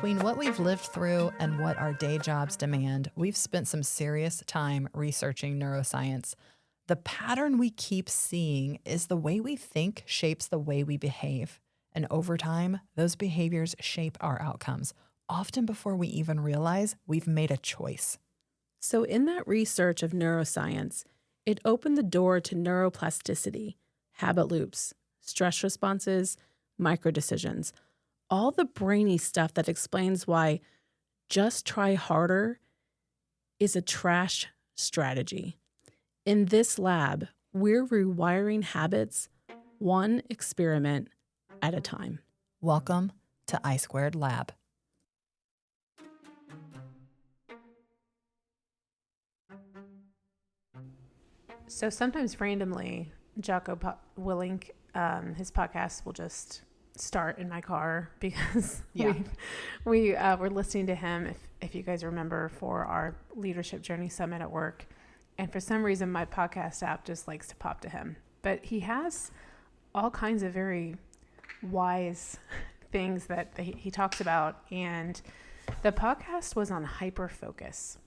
Between what we've lived through and what our day jobs demand, we've spent some serious time researching neuroscience. The pattern we keep seeing is the way we think shapes the way we behave. And over time, those behaviors shape our outcomes, often before we even realize we've made a choice. So in that research of neuroscience, it opened the door to neuroplasticity, habit loops, stress responses, microdecisions, all the brainy stuff that explains why just try harder is a trash strategy. In this lab, we're rewiring habits one experiment at a time. Welcome to I²LAB. So sometimes randomly, Jocko Willink, his podcast will just start in my car because we were listening to him, if you guys remember, for our Leadership Journey Summit at work. And for some reason, my podcast app just likes to pop to him. But he has all kinds of very wise things that he talks about. And the podcast was on hyperfocus.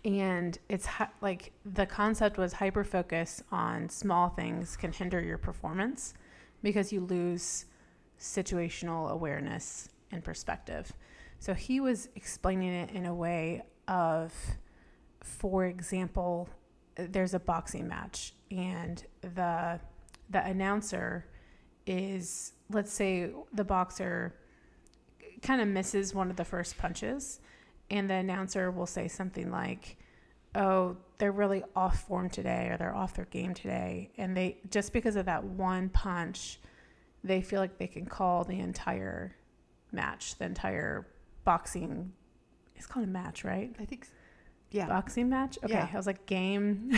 And it's like the concept was hyperfocus on small things can hinder your performance because you lose situational awareness and perspective. So he was explaining it in a way of, for example, there's a boxing match and the announcer is, let's say the boxer kind of misses one of the first punches, and the announcer will say something like, oh, they're really off form today, or they're off their game today. And they, just because of that one punch, they feel like they can call the entire match, the entire boxing. It's called a match, right? I think, yeah. Boxing match? Okay. Yeah. I was like, game,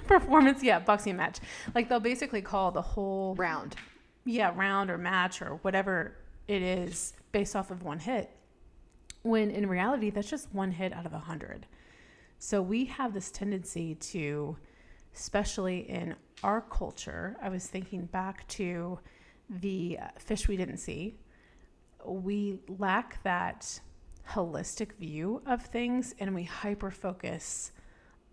performance. Yeah, boxing match. Like they'll basically call the whole round. Yeah, round or match or whatever it is based off of one hit. When in reality, that's just one hit out of 100. So we have this tendency to, especially in our culture, I was thinking back to the fish we didn't see. We lack that holistic view of things, and we hyper-focus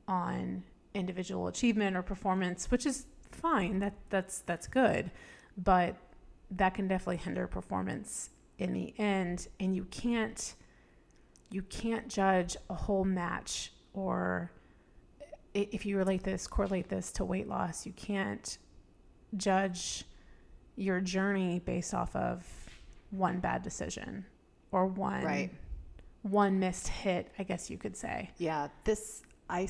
on individual achievement or performance, which is fine. That's good. But that can definitely hinder performance in the end, and you can't judge a whole match, or if you correlate this to weight loss, you can't judge your journey based off of one bad decision or one missed hit, I guess you could say. Yeah, I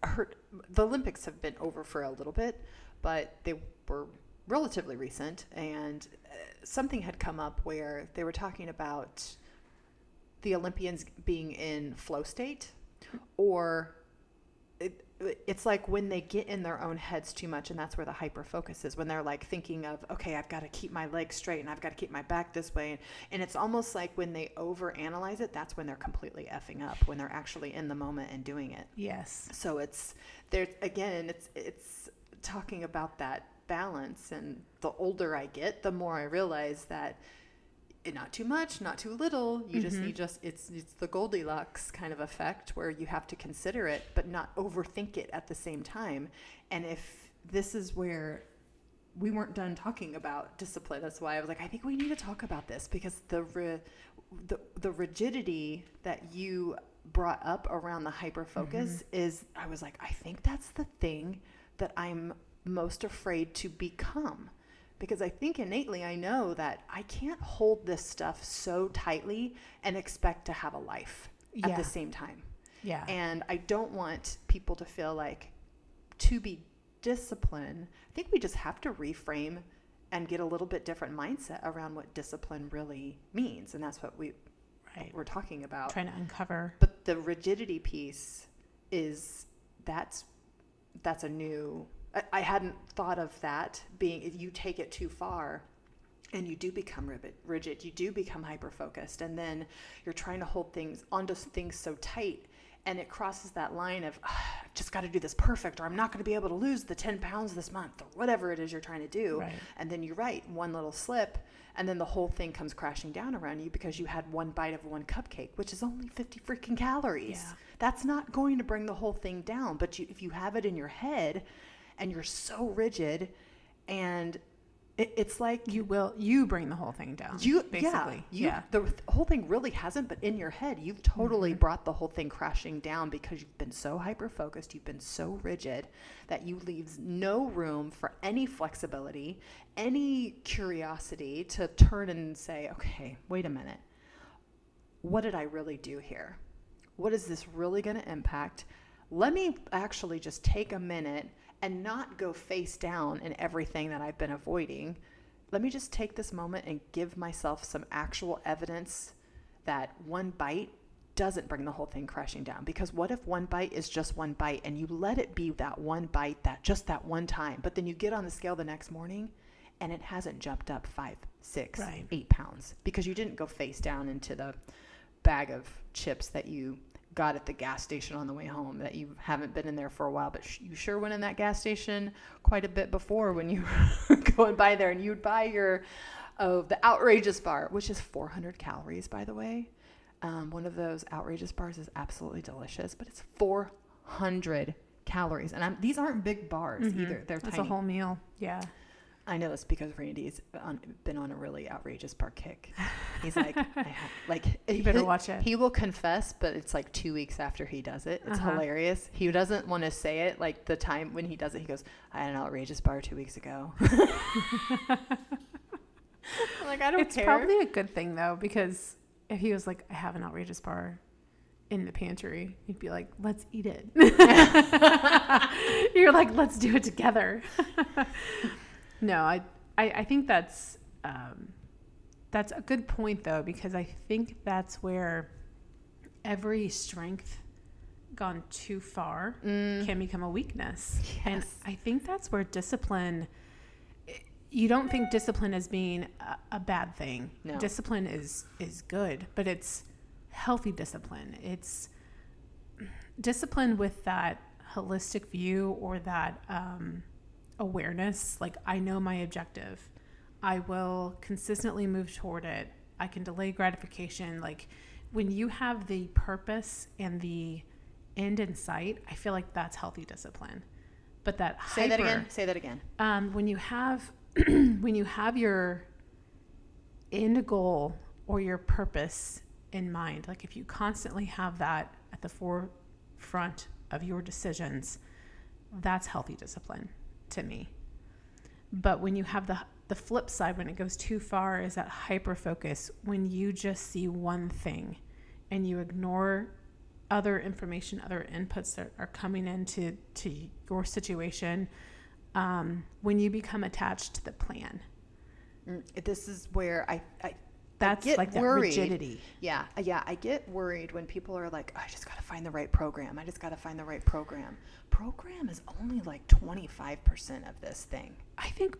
heard the Olympics have been over for a little bit, but they were relatively recent, and something had come up where they were talking about the Olympians being in flow state, or it's like when they get in their own heads too much, and that's where the hyper focus is, when they're like thinking of, okay, I've got to keep my legs straight and I've got to keep my back this way, and it's almost like when they overanalyze it, that's when they're completely effing up, when they're actually in the moment and doing it. Yes. So it's there again, it's talking about that balance, and the older I get, the more I realize that not too much, not too little. You just need it's the Goldilocks kind of effect, where you have to consider it but not overthink it at the same time. And if this is where we weren't done talking about discipline, that's why I was like, I think we need to talk about this, because the rigidity that you brought up around the hyper focus is, I was like, I think that's the thing that I'm most afraid to become. Because I think innately I know that I can't hold this stuff so tightly and expect to have a life at the same time. Yeah. And I don't want people to feel like, to be disciplined, I think we just have to reframe and get a little bit different mindset around what discipline really means. And that's what we're talking about. Trying to uncover. But the rigidity piece is, that's a new... I hadn't thought of that being, you take it too far and you do become rigid, you do become hyper-focused, and then you're trying to hold things onto things so tight, and it crosses that line of, I've just got to do this perfect, or I'm not going to be able to lose the 10 pounds this month, or whatever it is you're trying to do. Right. And then you're right, one little slip, and then the whole thing comes crashing down around you because you had one bite of one cupcake, which is only 50 freaking calories. Yeah. That's not going to bring the whole thing down. But if you have it in your head and you're so rigid, and it's like you bring the whole thing down. Basically. The whole thing really hasn't, but in your head, you've totally brought the whole thing crashing down because you've been so hyper-focused, you've been so rigid that you leave no room for any flexibility, any curiosity to turn and say, okay, wait a minute. What did I really do here? What is this really going to impact? Let me actually just take a minute and not go face down in everything that I've been avoiding. Let me just take this moment and give myself some actual evidence that one bite doesn't bring the whole thing crashing down. Because what if one bite is just one bite and you let it be that one bite, that one time, but then you get on the scale the next morning and it hasn't jumped up 5, 6, 8 pounds because you didn't go face down into the bag of chips that you got at the gas station on the way home, that you haven't been in there for a while, but you sure went in that gas station quite a bit before when you were going by there, and you'd buy the outrageous bar, which is 400 calories, by the way. One of those outrageous bars is absolutely delicious, but it's 400 calories, and these aren't big bars either. They're That's tiny. a whole meal. Yeah. I know this because Randy's been on a really outrageous bar kick. He's like, You better watch it. He will confess, but it's like 2 weeks after he does it. It's hilarious. He doesn't want to say it. Like the time when he does it, he goes, I had an outrageous bar 2 weeks ago. I'm like, I don't care. It's probably a good thing though, because if he was like, I have an outrageous bar in the pantry, you'd be like, let's eat it. You're like, let's do it together. No, I think that's a good point though, because I think that's where every strength gone too far can become a weakness. Yes. And I think that's where discipline, you don't think discipline as being a bad thing. No. Discipline is good, but it's healthy discipline. It's discipline with that holistic view, or that awareness. Like, I know my objective. I will consistently move toward it. I can delay gratification. Like, when you have the purpose and the end in sight, I feel like that's healthy discipline. But that Say that again. When you have your end goal or your purpose in mind, like if you constantly have that at the forefront of your decisions, that's healthy discipline to me. But when you have the flip side, when it goes too far, is that hyper focus, when you just see one thing and you ignore other information, other inputs that are coming into your situation, when you become attached to the plan. This is where I that's like that rigidity. Yeah. I get worried when people are like, I just got to find the right program. Program is only like 25% of this thing. I think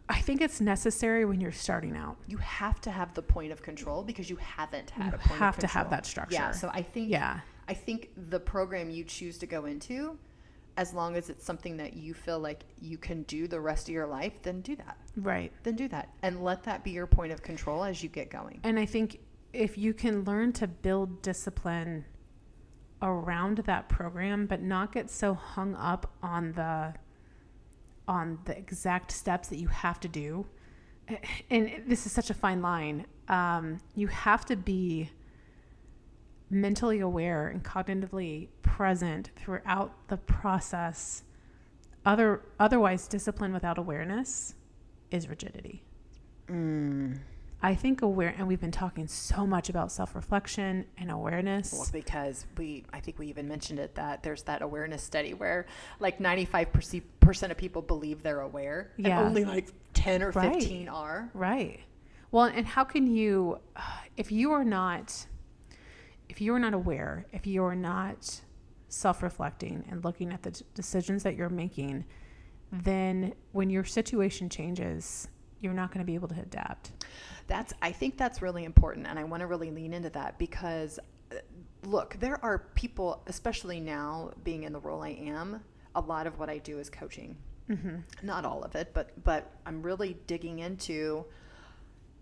I think it's necessary when you're starting out. You have to have the point of control because you haven't had a point of control. You have to have that structure. Yeah. So I think the program you choose to go into, as long as it's something that you feel like you can do the rest of your life, then do that. Right. Then do that. And let that be your point of control as you get going. And I think if you can learn to build discipline around that program, but not get so hung up on the exact steps that you have to do. And this is such a fine line. You have to be mentally aware and cognitively present throughout the process. Otherwise, discipline without awareness is rigidity. I think and we've been talking so much about self-reflection and awareness. Well, because I think we even mentioned it, that there's that awareness study where like 95% of people believe they're aware, and only like 10 or 15 are. Right. Well, and how can you, if you are not aware, if you are not self-reflecting and looking at the decisions that you're making, then when your situation changes, you're not going to be able to adapt. I think that's really important, and I want to really lean into that, because look, there are people, especially now being in the role I am, a lot of what I do is coaching. Not all of it, but I'm really digging into,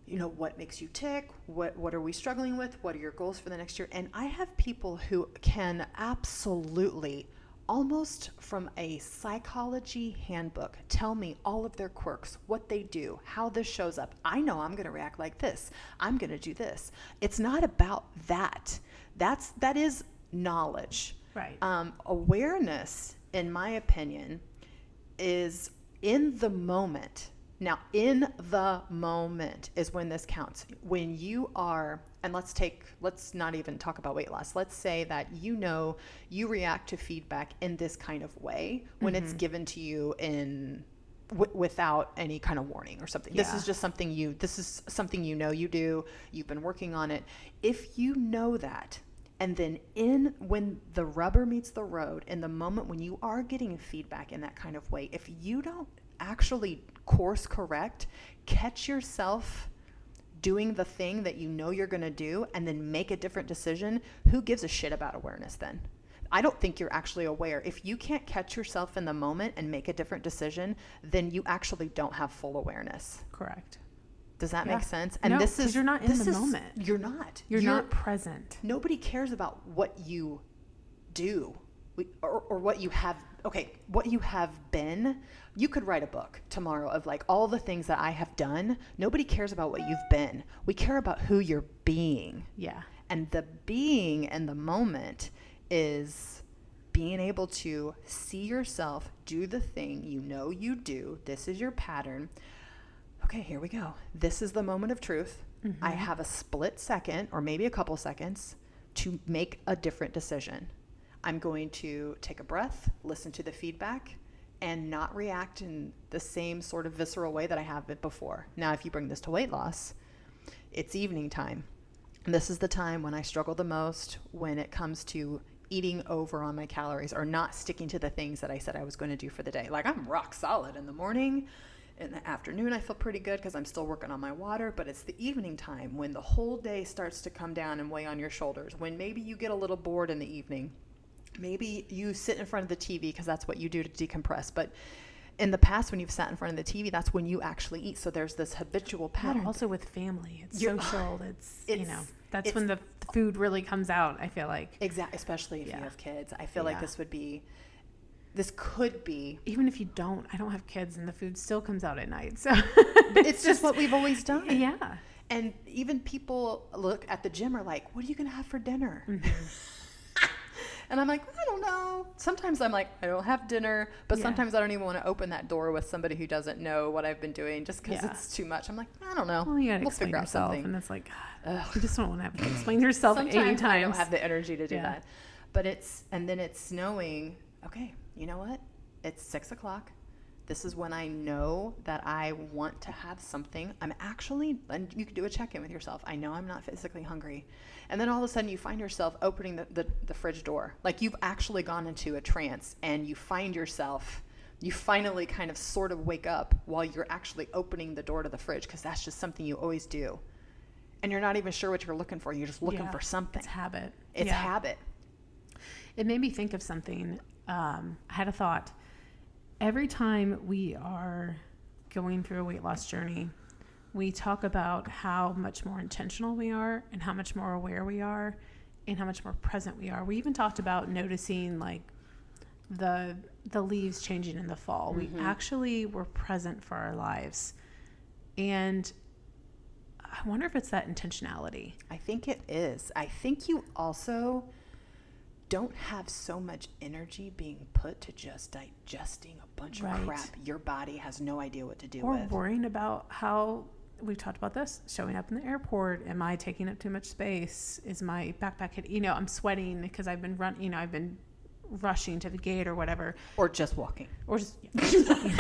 what makes you tick? What are we struggling with? What are your goals for the next year? And I have people who can absolutely, almost from a psychology handbook, tell me all of their quirks, what they do, how this shows up. I know I'm going to react like this. I'm going to do this. It's not about that. That is knowledge. Right. Awareness, in my opinion, is in the moment. Now, in the moment is when this counts. When you are, and let's not even talk about weight loss. Let's say that you react to feedback in this kind of way when it's given to you without any kind of warning or something. Yeah. This is something you do, you've been working on it. If you know that, and then when the rubber meets the road, in the moment when you are getting feedback in that kind of way, if you don't actually course correct, catch yourself doing the thing that you know you're going to do and then make a different decision, who gives a shit about awareness then? I don't think you're actually aware. If you can't catch yourself in the moment and make a different decision, then you actually don't have full awareness. Correct. Does that Yeah. make sense? And No, this is 'cause you're not in the moment. You're not. You're not present. Nobody cares about what you do or what you have. Okay, what you have been. You could write a book tomorrow of like all the things that I have done. Nobody cares about what you've been. We care about who you're being. Yeah. And the being and the moment is being able to see yourself do the thing you do. This is your pattern. Okay, here we go. This is the moment of truth. I have a split second or maybe a couple seconds to make a different decision. I'm going to take a breath, listen to the feedback, and not react in the same sort of visceral way that I have been before. Now, if you bring this to weight loss, it's evening time. And this is the time when I struggle the most when it comes to eating over on my calories or not sticking to the things that I said I was going to do for the day. Like, I'm rock solid in the morning. In the afternoon, I feel pretty good because I'm still working on my water, but it's the evening time when the whole day starts to come down and weigh on your shoulders, when maybe you get a little bored in the evening. Maybe you sit in front of the TV because that's what you do to decompress. But in the past, when you've sat in front of the TV, that's when you actually eat. So there's this habitual pattern. Also with family, it's social. That's it's when the food really comes out, I feel like. Exactly, especially if you have kids. I feel like this could be. Even if you don't, I don't have kids and the food still comes out at night. So it's just what we've always done. Yeah. And even people look at the gym are like, what are you going to have for dinner? And I'm like, I don't know. Sometimes I'm like, I don't have dinner, but sometimes I don't even want to open that door with somebody who doesn't know what I've been doing just because it's too much. I'm like, I don't know. Well, you gotta explain yourself, and it's like, you just don't want to have to explain yourself 80 times. I don't have the energy to do that. But then it's snowing. Okay, you know what? It's 6 o'clock. This is when I know that I want to have something. And you can do a check-in with yourself. I know I'm not physically hungry. And then all of a sudden you find yourself opening the fridge door. Like you've actually gone into a trance and you find yourself, you finally kind of sort of wake up while you're actually opening the door to the fridge because that's just something you always do. And you're not even sure what you're looking for. You're just looking for something. It's habit. It's habit. It made me think of something. I had a thought. Every time we are going through a weight loss journey, we talk about how much more intentional we are and how much more aware we are and how much more present we are. We even talked about noticing like the leaves changing in the fall. We actually were present for our lives. And I wonder if it's that intentionality. I think it is. I think you also don't have so much energy being put to just digesting a bunch of crap your body has no idea what to do with. Or worrying about how, we've talked about this, showing up in the airport. Am I taking up too much space? Is my backpack hit? I'm sweating because I've been I've been rushing to the gate or whatever. Or just walking. Or just walking.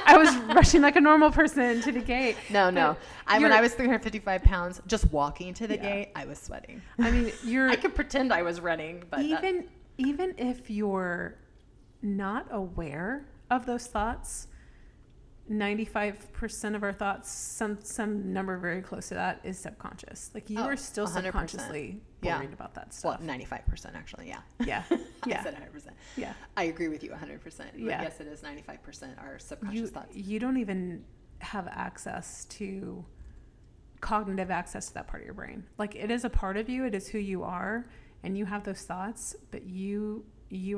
I was rushing like a normal person to the gate. No. When I was 355 pounds, just walking to the gate, I was sweating. I mean, I could pretend I was running, but even if you're not aware of those thoughts, 95% of our thoughts, some number very close to that, is subconscious. Like you are still 100%. subconsciously worried about that stuff. Well, 95% actually, yeah. Yeah. I said 100%. Yeah. I agree with you 100%. But Yeah. yes, it is 95% our subconscious thoughts. You don't even have access to cognitive access to that part of your brain. Like it is a part of you. It is who you are, and you have those thoughts, but you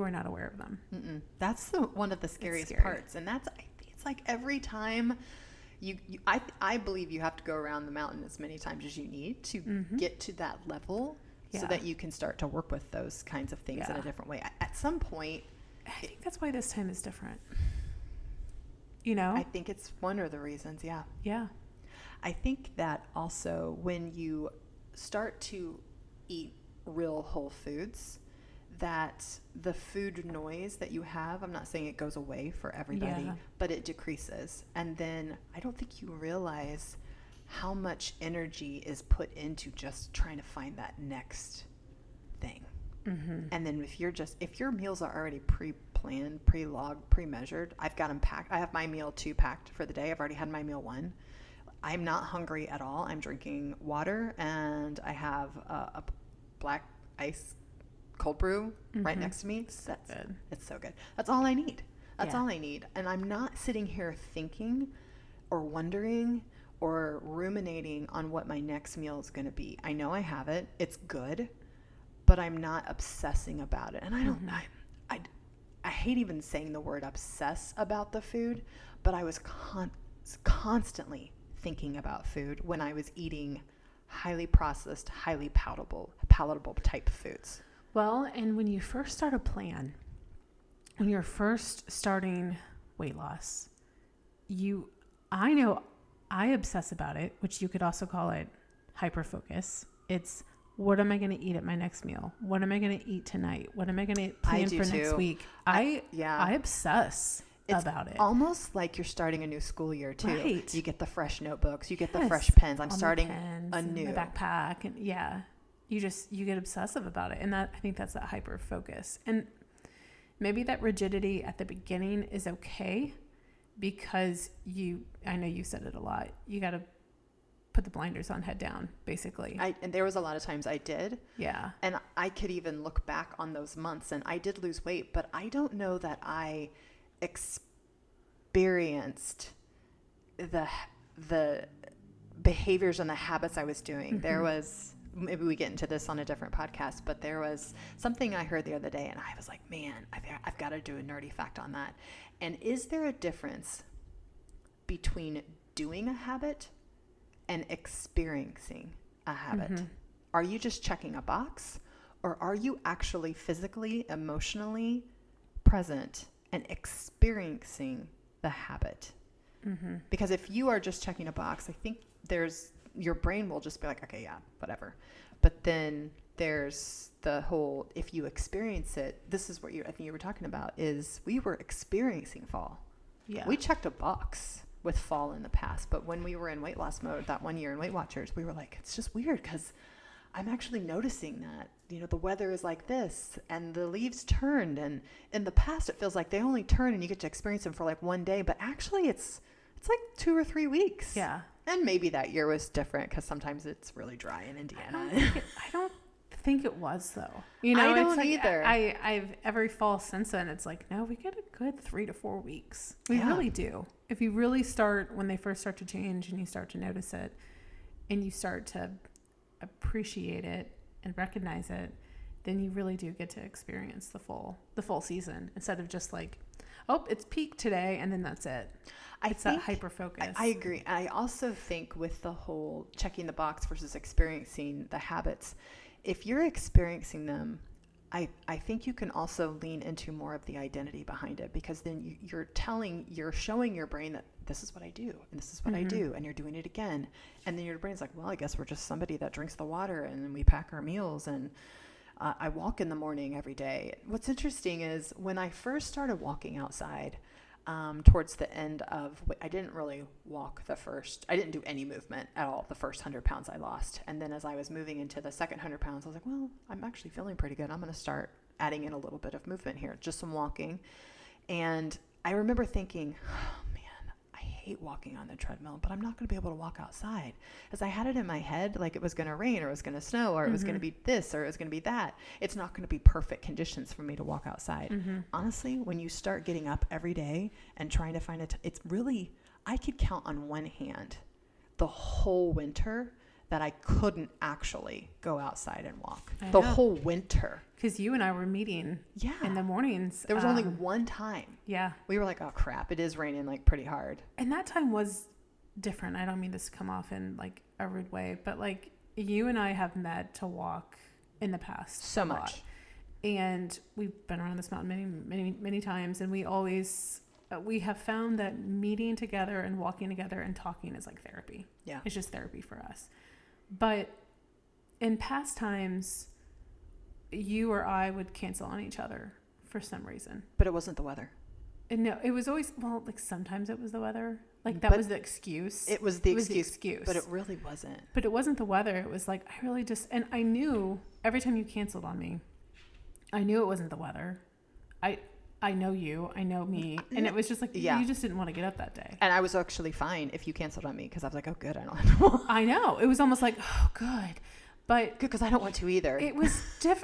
are not aware of them. Mm-mm. That's one of the scariest scary. parts, and that's, I think it's like every time I believe you have to go around the mountain as many times as you need to get to that level, so that you can start to work with those kinds of things in a different way. At some point, I think that's why this time is different. You know? I think it's one of the reasons. Yeah. Yeah. I think that also when you start to eat real whole foods, that the food noise that you have, I'm not saying it goes away for everybody, but it decreases. And then I don't think you realize how much energy is put into just trying to find that next thing. And then if your meals are already pre-planned, pre-logged, pre-measured, I've got them packed. I have my meal 2 packed for the day. I've already had my meal 1. I'm not hungry at all. I'm drinking water, and I have a black ice cold brew right next to me. That's good. It's so good. That's all I need. That's all I need. And I'm not sitting here thinking or wondering or ruminating on what my next meal is going to be. I know I have it. It's good, but I'm not obsessing about it. And I don't, I hate even saying the word obsess about the food, but I was constantly thinking about food when I was eating highly processed, highly palatable type foods. Well, and when you first start a plan, when you're first starting weight loss, I know I obsess about it, which you could also call it hyperfocus. It's, what am I going to eat at my next meal? What am I going to eat tonight? What am I going to plan for next week? I obsess about it. Almost like you're starting a new school year too. Right. You get the fresh notebooks, you get the fresh pens. I'm starting a new my backpack, and you get obsessive about it. And I think that's that hyper focus. And maybe that rigidity at the beginning is okay, because I know you said it a lot. You got to put the blinders on, head down, basically. And there was a lot of times I did. Yeah. And I could even look back on those months, and I did lose weight, but I don't know that I experienced the behaviors and the habits I was doing. There was, maybe we get into this on a different podcast, but there was something I heard the other day, and I was like, man, I've got to do a nerdy fact on that. And is there a difference between doing a habit and experiencing a habit? Are you just checking a box, or are you actually physically, emotionally present and experiencing the habit? Because if you are just checking a box, I think your brain will just be like, okay, yeah, whatever. But then there's the whole, if you experience it, this is what I think you were talking about, is we were experiencing fall. Yeah. We checked a box with fall in the past, but when we were in weight loss mode that one year in Weight Watchers, we were like, it's just weird, because I'm actually noticing that, the weather is like this, and the leaves turned, and in the past it feels like they only turn and you get to experience them for like one day, but actually it's like 2 or 3 weeks. Yeah. And maybe that year was different, because sometimes it's really dry in Indiana. I don't think it was, though. I don't it's like, either. I've every fall since then, it's like, no, we get a good 3 to 4 weeks. We really do. If you really start, when they first start to change and you start to notice it and you start to appreciate it and recognize it, then you really do get to experience the full season, instead of just like, oh, it's peak today and then that's it. It's that hyper focus. I agree. I also think with the whole checking the box versus experiencing the habits, if you're experiencing them, I think you can also lean into more of the identity behind it, because then you're showing your brain that this is what I do, and this is what I do, and you're doing it again. And then your brain's like, well, I guess we're just somebody that drinks the water, and then we pack our meals, and I walk in the morning every day. What's interesting is when I first started walking outside, towards the end of, I didn't really walk I didn't do any movement at all the first 100 pounds I lost. And then as I was moving into the second 100 pounds, I was like, well, I'm actually feeling pretty good. I'm going to start adding in a little bit of movement here, just some walking. And I remember thinking, oh man, I hate hate walking on the treadmill, but I'm not going to be able to walk outside. As I had it in my head, like it was going to rain or it was going to snow or it was going to be this or it was going to be that. It's not going to be perfect conditions for me to walk outside. Honestly, when you start getting up every day and trying to find it's really, I could count on one hand the whole winter that I couldn't actually go outside and walk. The whole winter. Because you and I were meeting in the mornings. There was only one time. Yeah. We were like, oh crap, it is raining like pretty hard. And that time was different. I don't mean this to come off in like a rude way, but like you and I have met to walk in the past. So much. And we've been around this mountain many times. And we always, we have found that meeting together and walking together and talking is like therapy. Yeah. It's just therapy for us. But in past times, you or I would cancel on each other for some reason. But it wasn't the weather. And no, it was always, well, like sometimes it was the weather. Like that was the excuse. It was the excuse. But it really wasn't. But it wasn't the weather. It was like, I really just, and I knew every time you canceled on me, I knew it wasn't the weather. I know you, I know me. And it was just like, you just didn't want to get up that day. And I was actually fine if you canceled on me because I was like, oh, good. I don't have to walk. I know. It was almost like, oh, good. But good, because I don't want to either. It was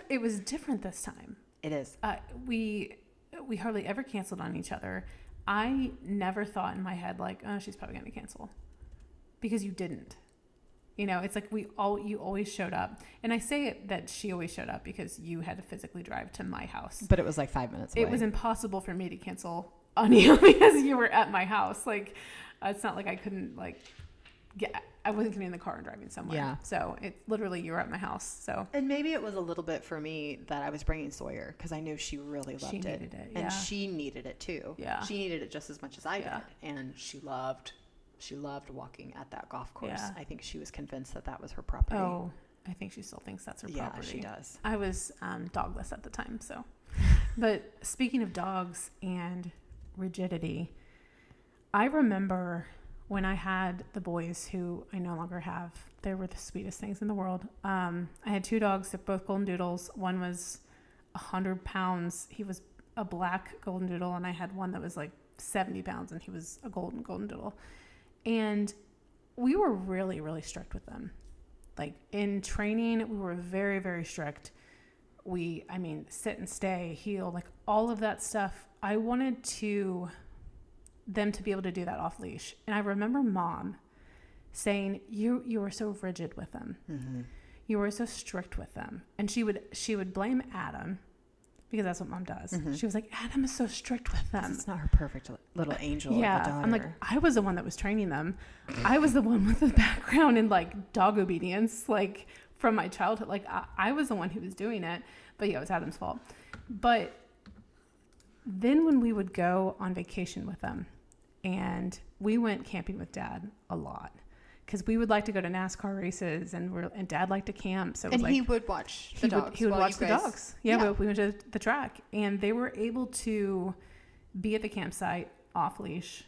It was different this time. It is. We hardly ever canceled on each other. I never thought in my head like, oh, she's probably going to cancel. Because you didn't. You know, it's like you always showed up. And I say it that she always showed up because you had to physically drive to my house. But it was like 5 minutes away. It was impossible for me to cancel on you because you were at my house. Like, it's not like I couldn't I wasn't getting in the car and driving somewhere. Yeah. So it literally, you were at my house. So. And maybe it was a little bit for me that I was bringing Sawyer because I knew she really loved it. She needed it. And she needed it too. Yeah. She needed it just as much as I did. And she loved walking at that golf course. Yeah. I think she was convinced that was her property. Oh, I think she still thinks that's her property. Yeah, she does. I was dogless at the time, so. But speaking of dogs and rigidity, I remember when I had the boys who I no longer have. They were the sweetest things in the world. I had two dogs, they're both golden doodles. One was 100 pounds. He was a black golden doodle, and I had one that was like 70 pounds, and he was a golden doodle. And we were really, really strict with them. Like in training, we were very, very strict. Sit and stay, heel, like all of that stuff. I wanted them to be able to do that off leash. And I remember Mom saying, you were so rigid with them. Mm-hmm. You were so strict with them. And she would blame Adam, because that's what Mom does. Mm-hmm. She was like, Adam is so strict with them. It's not her perfect little angel. Yeah. Of a daughter. I'm like, I was the one that was training them. I was the one with the background in like dog obedience, like from my childhood. Like I was the one who was doing it, but yeah, it was Adam's fault. But then when we would go on vacation with them, and we went camping with Dad a lot, because we would like to go to NASCAR races, and Dad liked to camp. So he would watch the dogs. He would watch the dogs. Yeah, we went to the track, and they were able to be at the campsite off leash.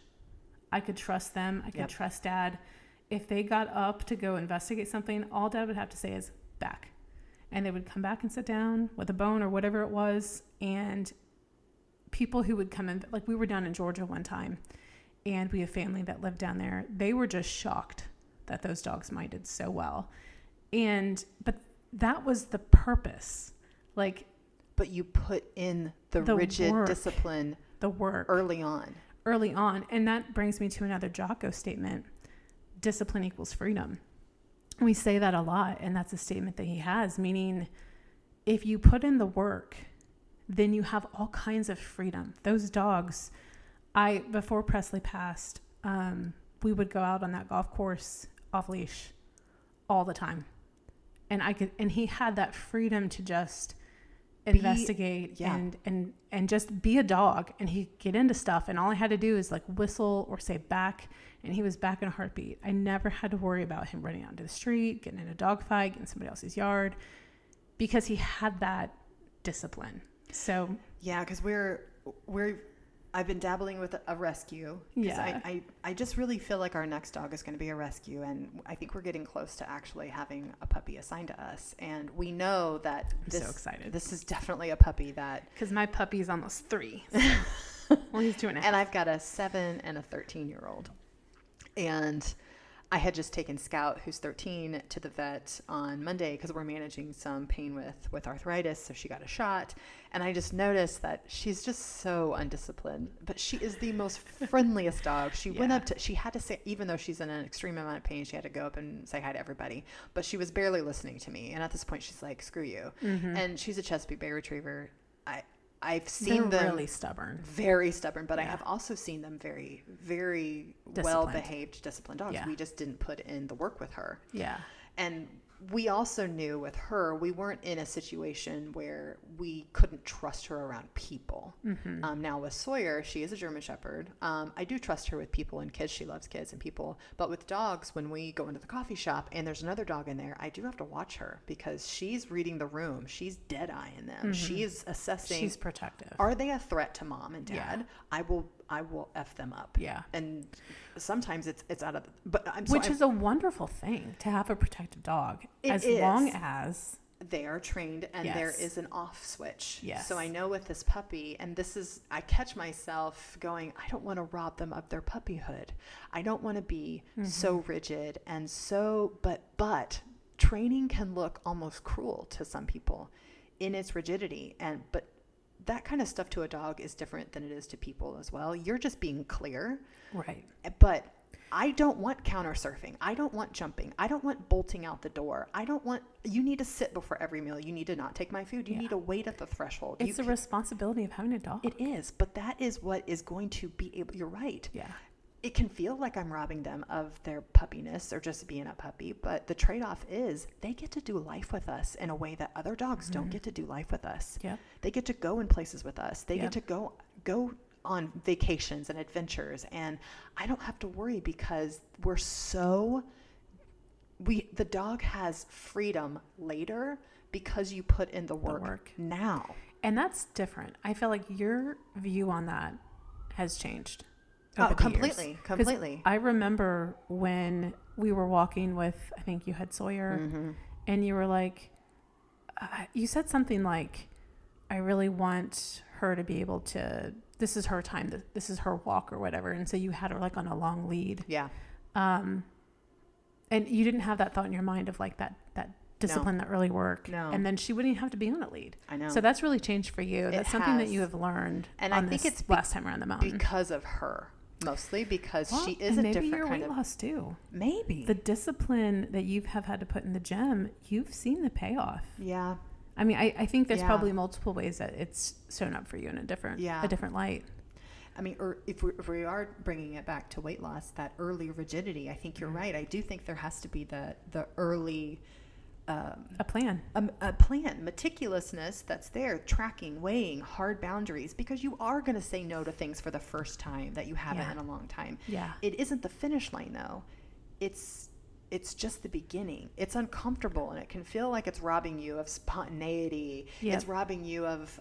I could trust them. I could trust Dad. If they got up to go investigate something, all Dad would have to say is back, and they would come back and sit down with a bone or whatever it was. And people who would come in, like we were down in Georgia one time, and we have family that lived down there. They were just shocked that those dogs minded so well. But that was the purpose. But you put in the rigid work, discipline, the work early on. And that brings me to another Jocko statement. Discipline equals freedom. We say that a lot, and that's a statement that he has, meaning if you put in the work, then you have all kinds of freedom. Those dogs, before Presley passed, we would go out on that golf course off leash all the time. And he had that freedom to just investigate and just be a dog, and he'd get into stuff, and all I had to do is like whistle or say back, and he was back in a heartbeat. I never had to worry about him running out into the street, getting in a dog fight, in somebody else's yard, because he had that discipline. So yeah, because I've been dabbling with a rescue. Yeah. I just really feel like our next dog is going to be a rescue, and I think we're getting close to actually having a puppy assigned to us. And we know that I'm so excited. This is definitely a puppy that, because my puppy is almost 3. So. Well, he's 2.5. And I've got a 7 and a 13-year-old. And I had just taken Scout, who's 13, to the vet on Monday because we're managing some pain with arthritis. So she got a shot. And I just noticed that she's just so undisciplined. But she is the most friendliest dog. She went up to, she had to say, even though she's in an extreme amount of pain, she had to go up and say hi to everybody. But she was barely listening to me. And at this point, she's like, screw you. And she's a Chesapeake Bay Retriever. I've seen them really stubborn, very stubborn, but I have also seen them very, very well-behaved, disciplined dogs. We just didn't put in the work with her. Yeah. And we also knew with her, we weren't in a situation where we couldn't trust her around people. Now with Sawyer, she is a German Shepherd. I do trust her with people and kids. She loves kids and people. But with dogs, when we go into the coffee shop and there's another dog in there, I do have to watch her because she's reading the room. She's dead-eyeing them. She's assessing. She's protective. Are they a threat to mom and dad? I will F them up. Yeah. And sometimes it's out of which is a wonderful thing to have a protective dog. Long as they are trained and there is an off switch. Yes. So I know with this puppy, and I catch myself going, I don't want to rob them of their puppyhood. I don't want to be so rigid and but training can look almost cruel to some people in its rigidity. But that kind of stuff to a dog is different than it is to people as well. You're just being clear. Right. But I don't want counter surfing. I don't want jumping. I don't want bolting out the door. You need to sit before every meal. You need to not take my food. You need to wait at the threshold. It's a responsibility of having a dog. It is, but that is what is going to be able, you're right. Yeah. It can feel like I'm robbing them of their puppiness or just being a puppy, but the trade-off is they get to do life with us in a way that other dogs don't get to do life with us. Yeah. They get to go in places with us. They get to go on vacations and adventures, and I don't have to worry because the dog has freedom later because you put in the work now. And that's different. I feel like your view on that has changed. Completely. I remember when we were walking with, I think you had Sawyer, and you were like, you said something like, I really want her to be able to, this is her time, this is her walk or whatever. And so you had her like on a long lead. Yeah. And you didn't have that thought in your mind of like that discipline, that early work. No. And then she wouldn't even have to be on a lead. I know. So that's really changed for you. That's something that you have learned. And on I think it's last time around the mountain. Because of her. Mostly because she is and a different maybe your kind weight of loss too. Maybe the discipline that you have had to put in the gym, you've seen the payoff. Yeah. I mean, I think there's probably multiple ways that it's shown up for you in a different light. I mean, or if we are bringing it back to weight loss, that early rigidity, I think you're right. I do think there has to be the early a plan, meticulousness that's there, tracking, weighing, hard boundaries, because you are going to say no to things for the first time that you haven't in a long time. Yeah. It isn't the finish line though. It's just the beginning. It's uncomfortable and it can feel like it's robbing you of spontaneity. Yep. It's robbing you of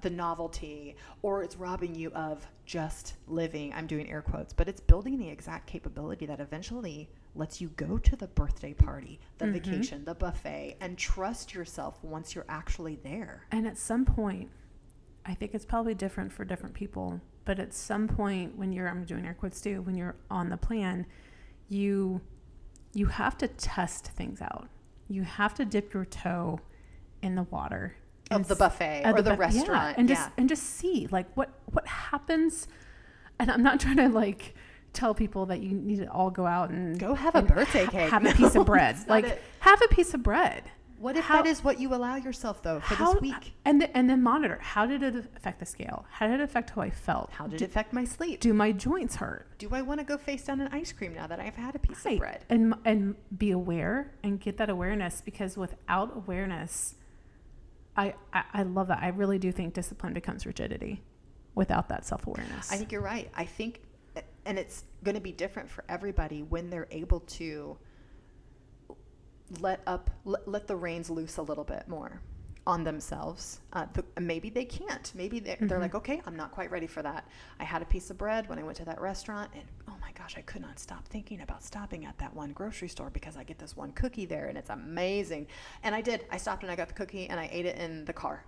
the novelty, or it's robbing you of just living. I'm doing air quotes, but it's building the exact capability that eventually lets you go to the birthday party, the vacation, the buffet, and trust yourself once you're actually there. And at some point, I think it's probably different for different people, but at some point when I'm doing air quotes too, when you're on the plan, you have to test things out. You have to dip your toe in the water of the buffet or the restaurant. And just see like what happens. And I'm not trying to like tell people that you need to all go out and go have a birthday cake. Have a piece of bread. Like have a piece of bread. What if that is what you allow yourself though for this week? And then monitor. How did it affect the scale? How did it affect how I felt? How did it affect my sleep? Do my joints hurt? Do I want to go face down an ice cream now that I've had a piece of bread? And be aware and get that awareness, because without awareness, I love that. I really do think discipline becomes rigidity without that self-awareness. I think you're right. I think, and it's going to be different for everybody when they're able to let the reins loose a little bit more on themselves. Maybe they can't. Maybe they're like, okay, I'm not quite ready for that. I had a piece of bread when I went to that restaurant, and oh my gosh, I could not stop thinking about stopping at that one grocery store because I get this one cookie there and it's amazing. And I did. I stopped and I got the cookie and I ate it in the car.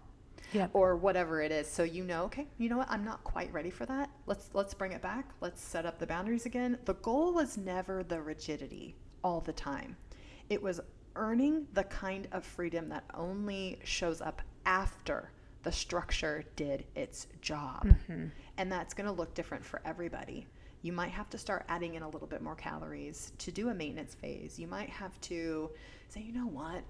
Yep. or whatever it is. So okay, you know what? I'm not quite ready for that. Let's bring it back. Let's set up the boundaries again. The goal was never the rigidity all the time. It was earning the kind of freedom that only shows up after the structure did its job. Mm-hmm. And that's going to look different for everybody. You might have to start adding in a little bit more calories to do a maintenance phase. You might have to say, you know what,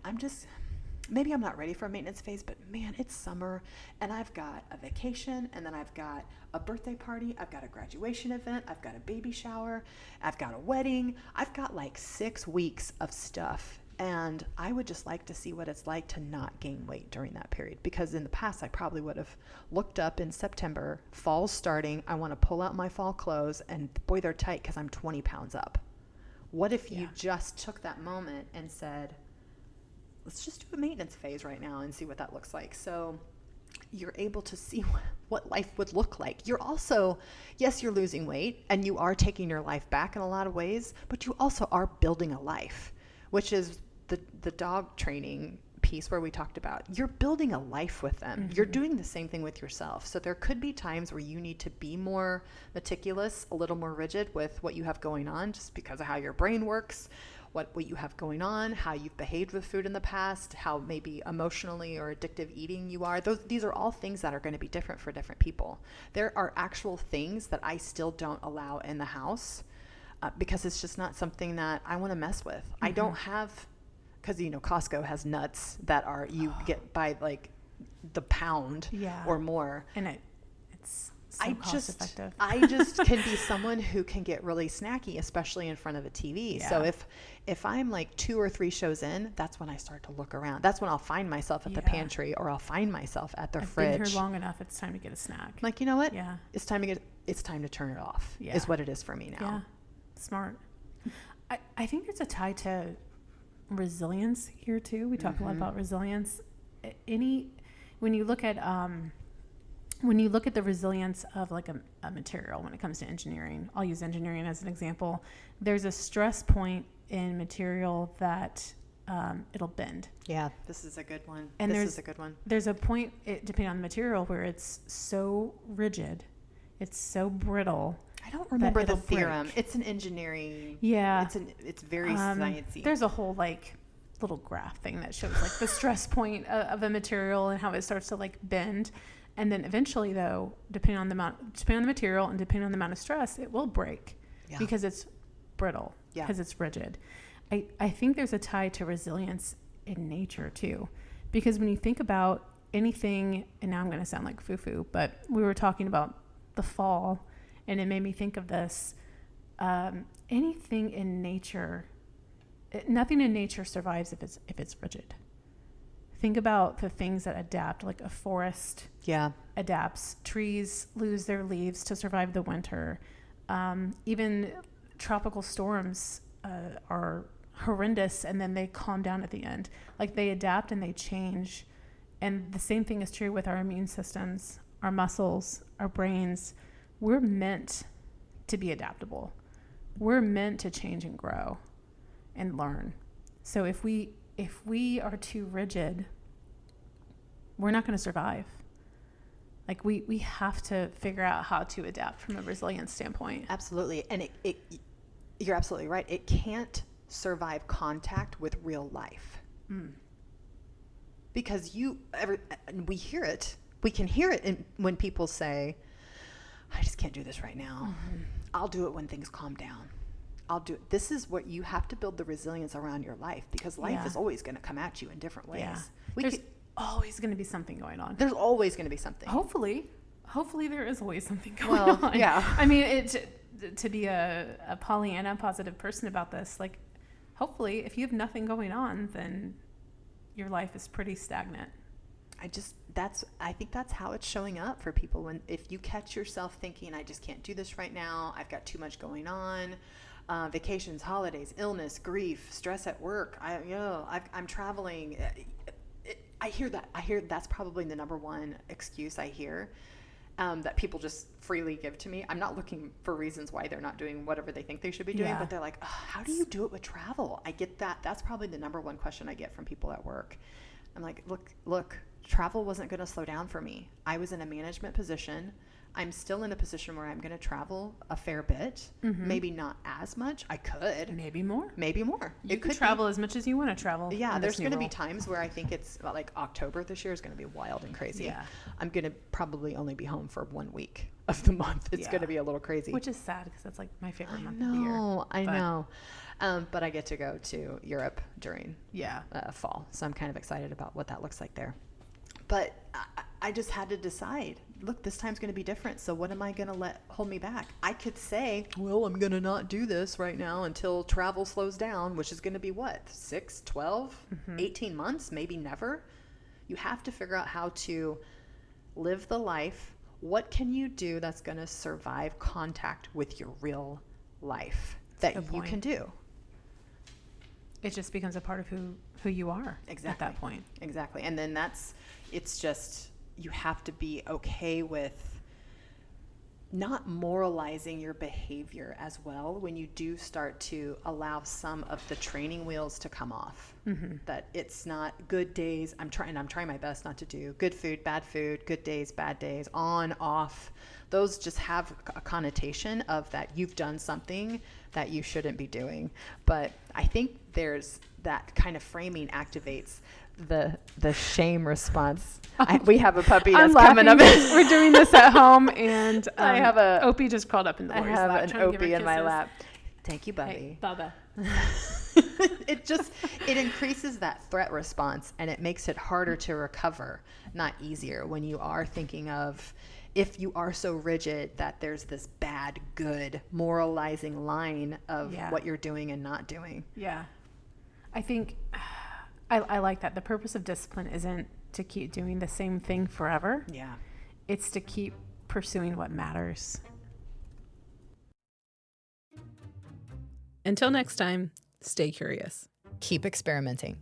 maybe I'm not ready for a maintenance phase, but man, it's summer and I've got a vacation, and then I've got a birthday party, I've got a graduation event, I've got a baby shower, I've got a wedding. I've got like 6 weeks of stuff. And I would just like to see what it's like to not gain weight during that period, because in the past I probably would have looked up in September, fall's starting, I want to pull out my fall clothes, and boy, they're tight because I'm 20 pounds up. What if you just took that moment and said, let's just do a maintenance phase right now and see what that looks like? So you're able to see what life would look like. You're also, yes, you're losing weight and you are taking your life back in a lot of ways, but you also are building a life, which is the dog training piece where we talked about. You're building a life with them. Mm-hmm. You're doing the same thing with yourself. So there could be times where you need to be more meticulous, a little more rigid with what you have going on, just because of how your brain works, what you have going on, how you've behaved with food in the past, how maybe emotionally or addictive eating you are. These are all things that are going to be different for different people. There are actual things that I still don't allow in the house because it's just not something that I want to mess with. Mm-hmm. I don't have, because Costco has nuts that you get by like the pound or more, and it's so cost effective. I just can be someone who can get really snacky, especially in front of a TV. So if I'm like 2 or 3 shows in, that's when I start to look around. That's when I'll find myself at the pantry, or I'll find myself at the fridge. I've been here long enough. It's time to get a snack. I'm like, you know what? Yeah. It's time to turn it off. Yeah. Is what it is for me now. Yeah. Smart. I think there's a tie to resilience here too. We talk a lot about resilience. When you look at the resilience of like a material when it comes to engineering, I'll use engineering as an example. There's a stress point in material that it'll bend. Yeah, this is a good one. And there's a point, depending on the material, where it's so rigid, it's so brittle. I don't remember the theorem. Break. It's an engineering. Yeah. It's very sciencey. There's a whole like little graph thing that shows like the stress point of a material and how it starts to like bend. And then eventually, though, depending on the material and depending on the amount of stress, it will break because it's brittle, because it's rigid. I think there's a tie to resilience in nature too, because when you think about anything, and now I'm going to sound like foo-foo, but we were talking about the fall, and it made me think of this. Anything in nature, nothing in nature survives if it's rigid. Think about the things that adapt, like a forest adapts. Trees lose their leaves to survive the winter. Even tropical storms are horrendous, and then they calm down at the end. Like they adapt and they change. And the same thing is true with our immune systems, our muscles, our brains. We're meant to be adaptable. We're meant to change and grow and learn. So if we are too rigid, we're not going to survive. Like we have to figure out how to adapt from a resilience standpoint. Absolutely. And you're absolutely right. It can't survive contact with real life. Because we hear it. We can hear it when people say, I just can't do this right now. I'll do it when things calm down. I'll do it. This is what you have to build the resilience around your life, because life is always going to come at you in different ways. Yeah. There's always going to be something going on. There's always going to be something. Hopefully there is always something going on. Yeah. I mean, to be a Pollyanna positive person about this, like hopefully if you have nothing going on, then your life is pretty stagnant. I think that's how it's showing up for people. If you catch yourself thinking, I just can't do this right now, I've got too much going on, vacations, holidays, illness, grief, stress at work, I'm traveling. I hear that's probably the number one excuse I hear, that people just freely give to me. I'm not looking for reasons why they're not doing whatever they think they should be doing, but they're like, how do you do it with travel? I get that. That's probably the number one question I get from people at work. I'm like, look, travel wasn't going to slow down for me. I was in a management position. I'm still in a position where I'm going to travel a fair bit, maybe not as much. I could. Maybe more. You could travel as much as you want to travel. Yeah, there's going to be times where I think it's like October this year is going to be wild and crazy. Yeah. I'm going to probably only be home for 1 week of the month. It's going to be a little crazy. Which is sad because that's like my favorite month of the year. I know. But I get to go to Europe during fall. So I'm kind of excited about what that looks like there. But I just had to decide, look, this time's going to be different. So what am I going to let hold me back? I could say, well, I'm going to not do this right now until travel slows down, which is going to be what, 6, 12, 18 months, maybe never. You have to figure out how to live the life. What can you do that's going to survive contact with your real life that you can do? It just becomes a part of who you are at that point. Exactly. And then it's just, you have to be okay with not moralizing your behavior as well when you do start to allow some of the training wheels to come off. That it's not good days. I'm trying my best not to do good food, good days, bad days, on, off. Those just have a connotation of that you've done something that you shouldn't be doing. But I think there's that kind of framing activates the shame response. We have a puppy that's coming up. We're doing this at home, and I have Opie just crawled up in the Lori's lap. I have an Opie in my lap. Thank you, Bubby. Hey, Bubba. It increases that threat response, and it makes it harder to recover, not easier, when you are thinking of, if you are so rigid that there's this bad, good, moralizing line of what you're doing and not doing. Yeah. I think I like that. The purpose of discipline isn't to keep doing the same thing forever. Yeah. It's to keep pursuing what matters. Until next time, stay curious. Keep experimenting.